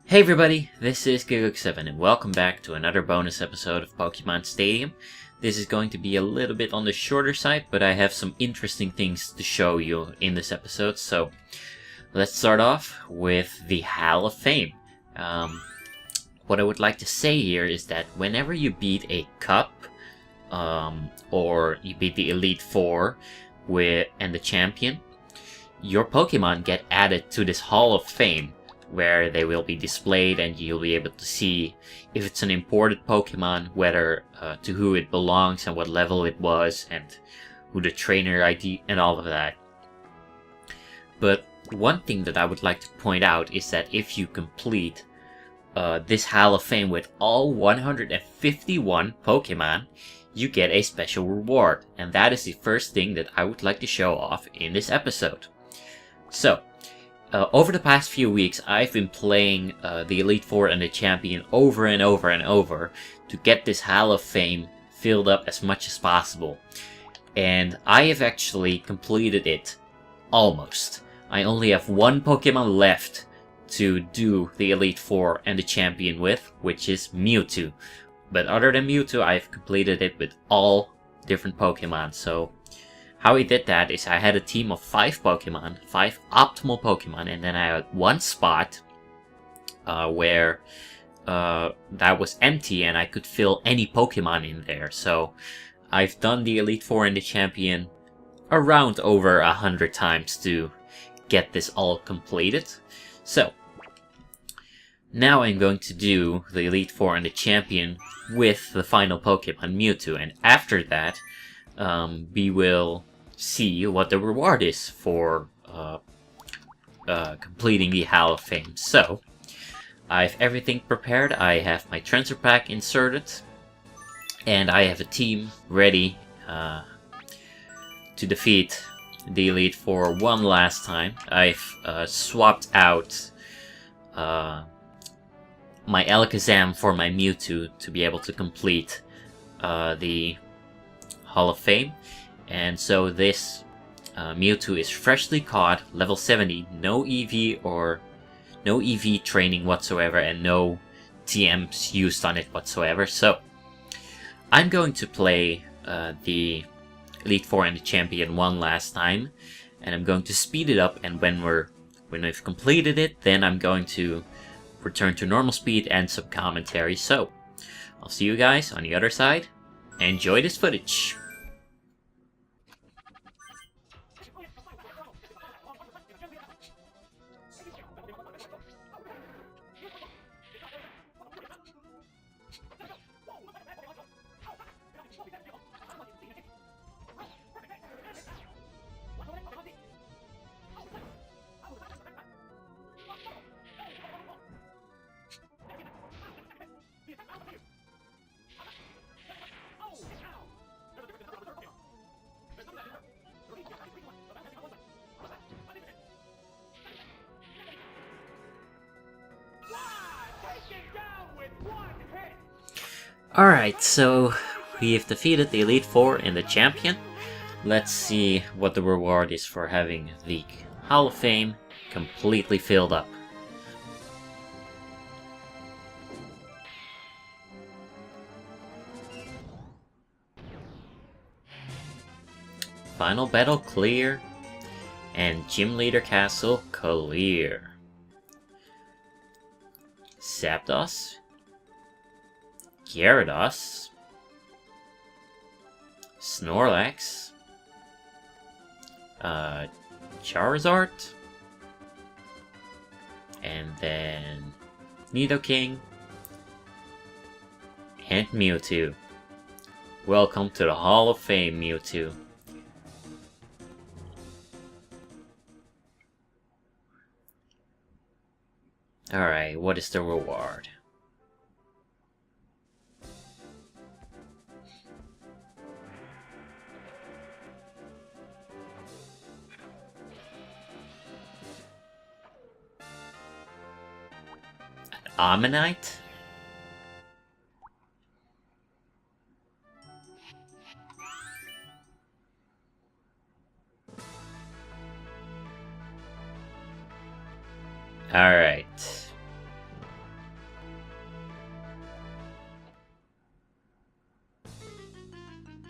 Hey everybody, this is Gigok7 and welcome back to another bonus episode of Pokémon Stadium. This is going to be a little bit on the shorter side, but I have some interesting things to show you in this episode. So let's start off with the Hall of Fame. What I would like to say here is that whenever you beat a cup, or you beat the Elite Four and the champion, your Pokemon get added to this Hall of Fame, where they will be displayed and you'll be able to see if it's an imported Pokemon, whether to who it belongs and what level it was, and who the trainer ID and all of that. But one thing that I would like to point out is that if you complete this Hall of Fame with all 151 Pokemon, you get a special reward, and that is the first thing that I would like to show off in this episode. So, over the past few weeks, I've been playing the Elite Four and the Champion over and over and over to get this Hall of Fame filled up as much as possible. And I have actually completed it almost. I only have one Pokemon left to do the Elite Four and the Champion with, which is Mewtwo. But other than Mewtwo, I've completed it with all different Pokemon. So how I did that is I had a team of 5 Pokemon, 5 optimal Pokemon, and then I had one spot where that was empty and I could fill any Pokemon in there. So I've done the Elite Four and the Champion around over 100 times to get this all completed. So now I'm going to do the Elite Four and the Champion with the final Pokemon, Mewtwo, and after that we will see what the reward is for completing the Hall of Fame. So, I have everything prepared. I have my Transfer Pak inserted, and I have a team ready to defeat the Elite Four one last time. I've swapped out my Alakazam for my Mewtwo to be able to complete the Hall of Fame. And so this Mewtwo is freshly caught, level 70, no EV training whatsoever, and no TMs used on it whatsoever. So I'm going to play the Elite Four and the Champion one last time, and I'm going to speed it up. And when we've completed it, then I'm going to return to normal speed and some commentary. So I'll see you guys on the other side. Enjoy this footage. Alright, so we have defeated the Elite Four and the Champion. Let's see what the reward is for having the Hall of Fame completely filled up. Final battle clear, and Gym Leader Castle clear. Zapdos, Gyarados, Snorlax, Charizard, and then Nidoking, and Mewtwo. Welcome to the Hall of Fame, Mewtwo. Alright, what is the reward? Ammonite? Alright.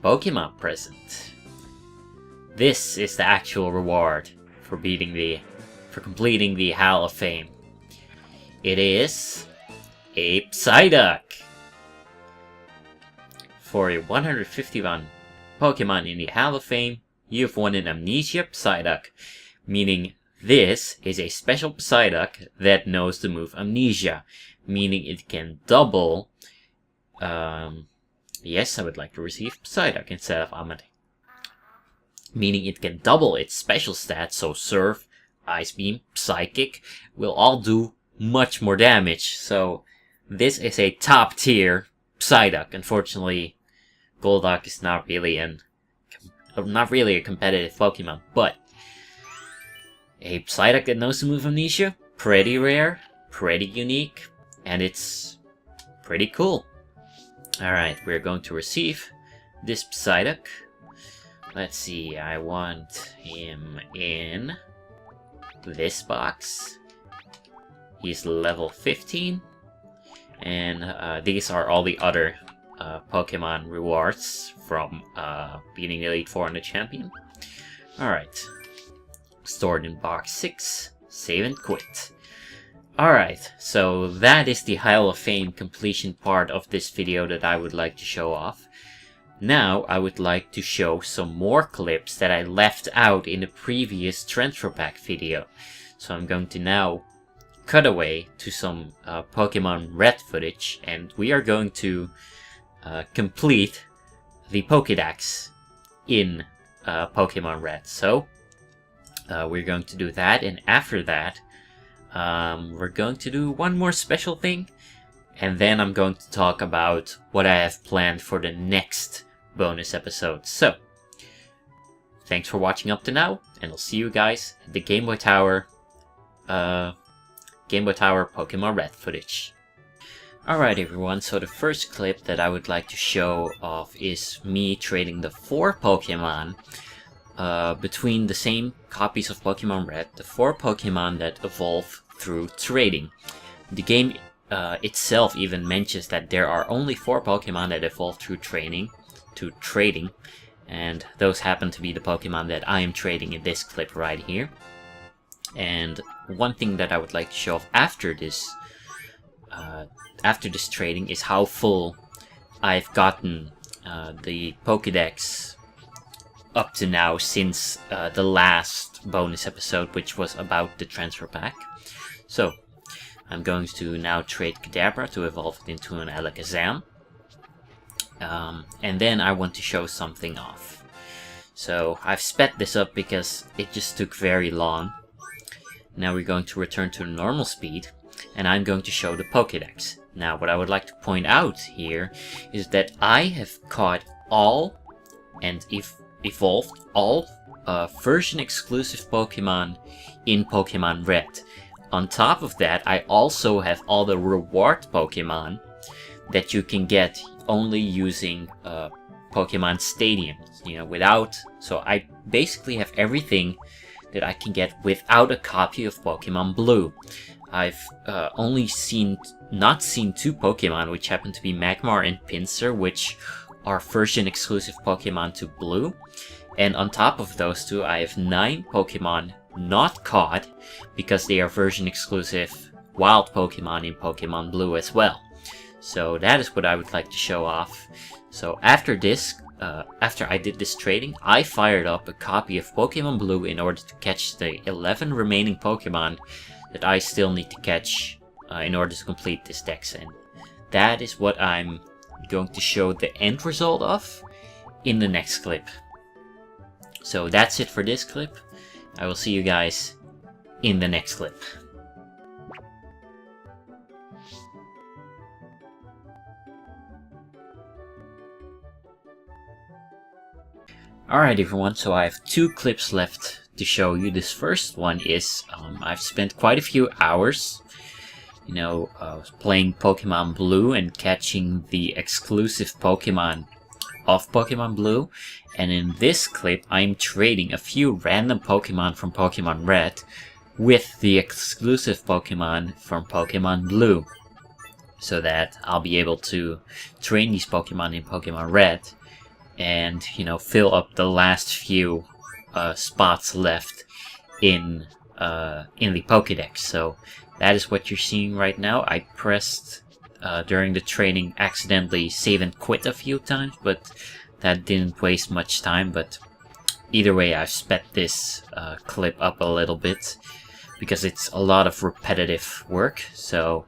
Pokemon present. This is the actual reward for completing the Hall of Fame. It is a Psyduck. For a 151 Pokemon in the Hall of Fame, you've won an Amnesia Psyduck, meaning this is a special Psyduck that knows the move Amnesia, meaning it can double. Yes, I would like to receive Psyduck instead of Amade. Meaning it can double its special stats, so Surf, Ice Beam, Psychic will all do much more damage. So this is a top tier Psyduck. Unfortunately, Golduck is not really a competitive Pokemon, but a Psyduck that knows the move Amnesia, pretty rare, pretty unique, and it's pretty cool. Alright, we're going to receive this Psyduck. Let's see, I want him in this box. He's level 15. And these are all the other Pokemon rewards from beating the Elite Four and the Champion. Alright. Stored in box 6. Save and quit. Alright, so that is the Hall of Fame completion part of this video that I would like to show off. Now I would like to show some more clips that I left out in the previous Transfer Pak video. So I'm going to now cut away to some Pokemon Red footage, and we are going to complete the Pokédex in Pokemon Red. So we're going to do that, and after that we're going to do one more special thing, and then I'm going to talk about what I have planned for the next bonus episode. So thanks for watching up to now, and I'll see you guys at the Game Boy Tower Pokemon Red footage. Alright everyone, so the first clip that I would like to show off is me trading the 4 Pokemon between the same copies of Pokemon Red, the 4 Pokemon that evolve through trading. The game itself even mentions that there are only 4 Pokemon that evolve through trading, and those happen to be the Pokemon that I am trading in this clip right here. And one thing that I would like to show off after this trading is how full I've gotten the Pokédex up to now since the last bonus episode, which was about the Transfer Pak. So I'm going to now trade Kadabra to evolve it into an Alakazam. And then I want to show something off. So I've sped this up because it just took very long. Now we're going to return to normal speed, and I'm going to show the Pokédex. Now what I would like to point out here is that I have caught all and evolved all version exclusive Pokemon in Pokemon Red. On top of that, I also have all the reward Pokemon that you can get only using Pokémon Stadium, so I basically have everything that I can get without a copy of Pokemon Blue. I've only not seen 2 Pokemon, which happen to be Magmar and Pinsir, which are version exclusive Pokemon to Blue. And on top of those 2, I have 9 Pokemon not caught, because they are version exclusive wild Pokemon in Pokemon Blue as well. So that is what I would like to show off. So after this, after I did this trading, I fired up a copy of Pokemon Blue in order to catch the 11 remaining Pokemon that I still need to catch in order to complete this dex. And that is what I'm going to show the end result of in the next clip. So that's it for this clip. I will see you guys in the next clip. Alright everyone, so I have 2 clips left to show you. This first one is, I've spent quite a few hours, playing Pokemon Blue and catching the exclusive Pokemon of Pokemon Blue. And in this clip, I'm trading a few random Pokemon from Pokemon Red with the exclusive Pokemon from Pokemon Blue, so that I'll be able to train these Pokemon in Pokemon Red and, you know, fill up the last few spots left in the Pokédex. So that is what you're seeing right now. I pressed during the training accidentally save and quit a few times, but that didn't waste much time. But either way, I've sped this clip up a little bit because it's a lot of repetitive work. So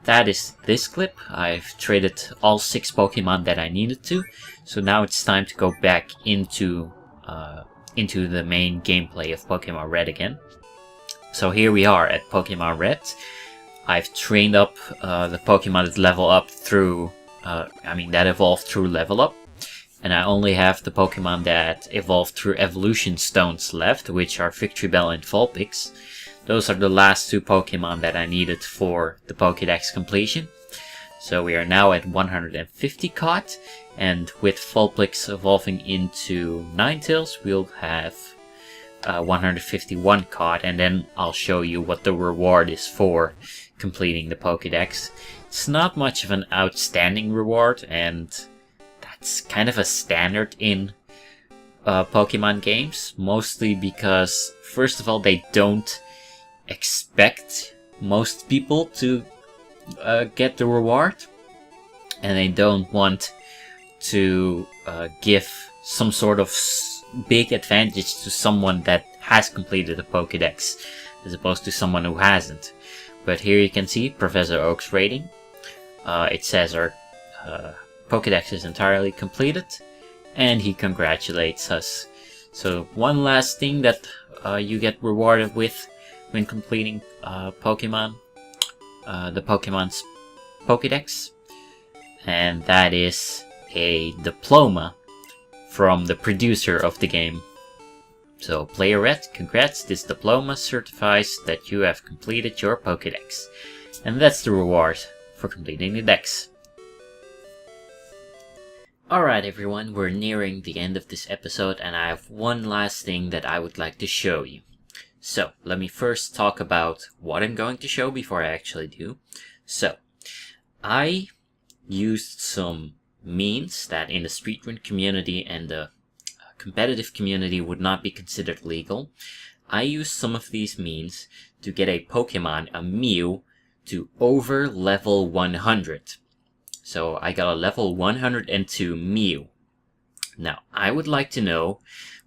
that is this clip. I've traded all 6 Pokemon that I needed to. So now it's time to go back into the main gameplay of Pokemon Red again. So here we are at Pokemon Red. I've trained up the Pokemon that level up through, that evolved through level up. And I only have the Pokemon that evolved through evolution stones left, which are Victory Bell and Vulpix. Those are the last 2 Pokemon that I needed for the Pokédex completion. So we are now at 150 caught, and with Vulpix evolving into Ninetales, we'll have 151 caught, and then I'll show you what the reward is for completing the Pokédex. It's not much of an outstanding reward, and that's kind of a standard in Pokemon games, mostly because, first of all, they don't expect most people to get the reward, and they don't want to give some sort of big advantage to someone that has completed the Pokédex as opposed to someone who hasn't. But here you can see Professor Oak's rating. It says our Pokédex is entirely completed, and he congratulates us. So one last thing that you get rewarded with when completing Pokemon, the Pokemon's Pokédex, and that is a diploma from the producer of the game. So Player Red, congrats, this diploma certifies that you have completed your Pokédex. And that's the reward for completing the Dex. Alright everyone, we're nearing the end of this episode, and I have one last thing that I would like to show you. So, let me first talk about what I'm going to show before I actually do. So, I used some means that in the speedrun community and the competitive community would not be considered legal. I used some of these means to get a Pokemon, a Mew, to over level 100. So, I got a level 102 Mew. Now, I would like to know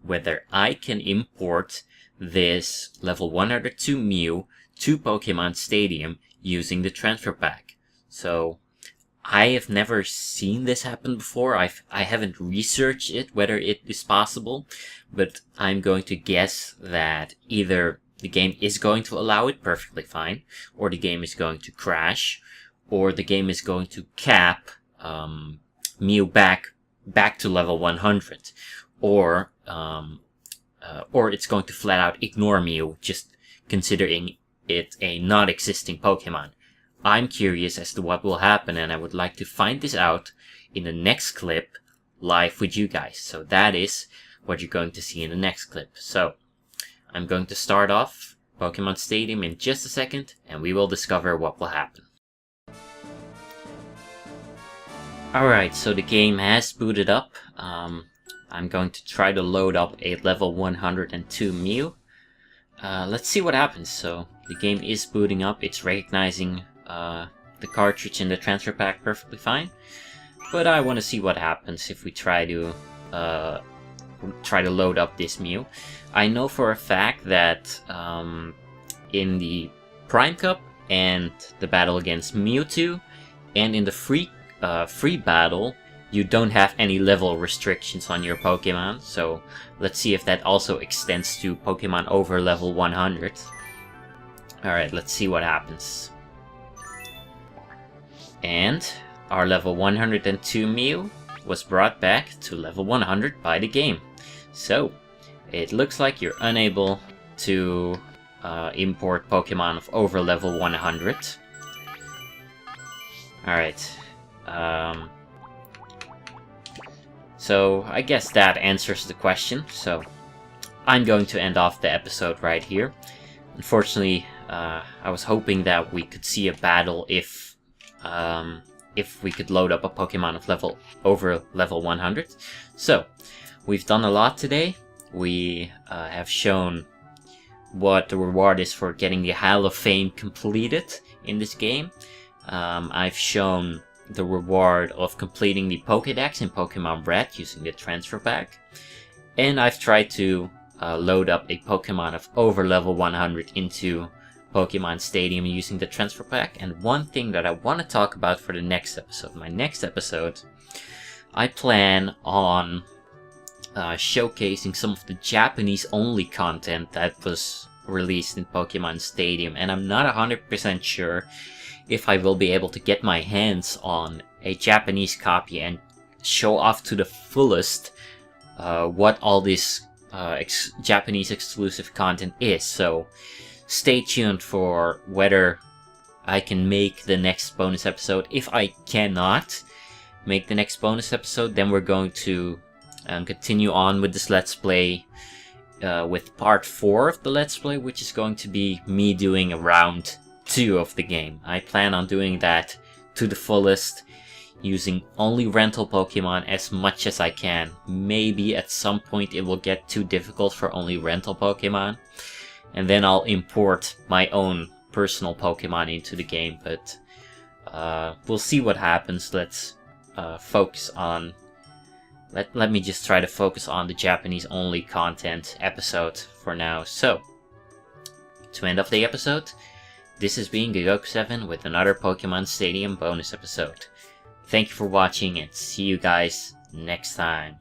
whether I can import this level 102 Mew to Pokémon Stadium using the Transfer Pak. So, I have never seen this happen before. I haven't researched it, whether it is possible, but I'm going to guess that either the game is going to allow it perfectly fine, or the game is going to crash, or the game is going to cap Mew back to level 100, or it's going to flat out ignore Mew, just considering it a non-existing Pokemon. I'm curious as to what will happen, and I would like to find this out in the next clip live with you guys. So that is what you're going to see in the next clip. So I'm going to start off Pokemon Stadium in just a second, and we will discover what will happen. Alright, so the game has booted up. I'm going to try to load up a level 102 Mew. Let's see what happens. So the game is booting up. It's recognizing the cartridge in the Transfer Pak perfectly fine. But I want to see what happens if we try to load up this Mew. I know for a fact that in the Prime Cup and the battle against Mewtwo, and in the free battle, you don't have any level restrictions on your Pokemon. So let's see if that also extends to Pokemon over level 100. Alright, let's see what happens. And our level 102 Mew was brought back to level 100 by the game. So it looks like you're unable to import Pokemon of over level 100. Alright. So I guess that answers the question. So I'm going to end off the episode right here. Unfortunately, I was hoping that we could see a battle if if we could load up a Pokemon of over level 100. So, we've done a lot today. We have shown what the reward is for getting the Hall of Fame completed in this game. I've shown the reward of completing the Pokédex in Pokemon Red using the Transfer Pak. And I've tried to load up a Pokemon of over level 100 into Pokémon Stadium using the Transfer Pak. And one thing that I want to talk about for the next episode, my next episode, I plan on showcasing some of the Japanese only content that was released in Pokemon Stadium, and I'm not 100% sure if I will be able to get my hands on a Japanese copy and show off to the fullest what all this Japanese exclusive content is. So stay tuned for whether I can make the next bonus episode. If I cannot make the next bonus episode, then we're going to continue on with this Let's Play with part 4 of the Let's Play, which is going to be me doing a round 2 of the game. I plan on doing that to the fullest, using only rental Pokemon as much as I can. Maybe at some point it will get too difficult for only rental Pokemon, and then I'll import my own personal Pokemon into the game, but we'll see what happens. Let's focus on... Let me just try to focus on the Japanese only content episode for now. So, to end of the episode, this has been Gigoku7 with another Pokemon Stadium bonus episode. Thank you for watching and see you guys next time.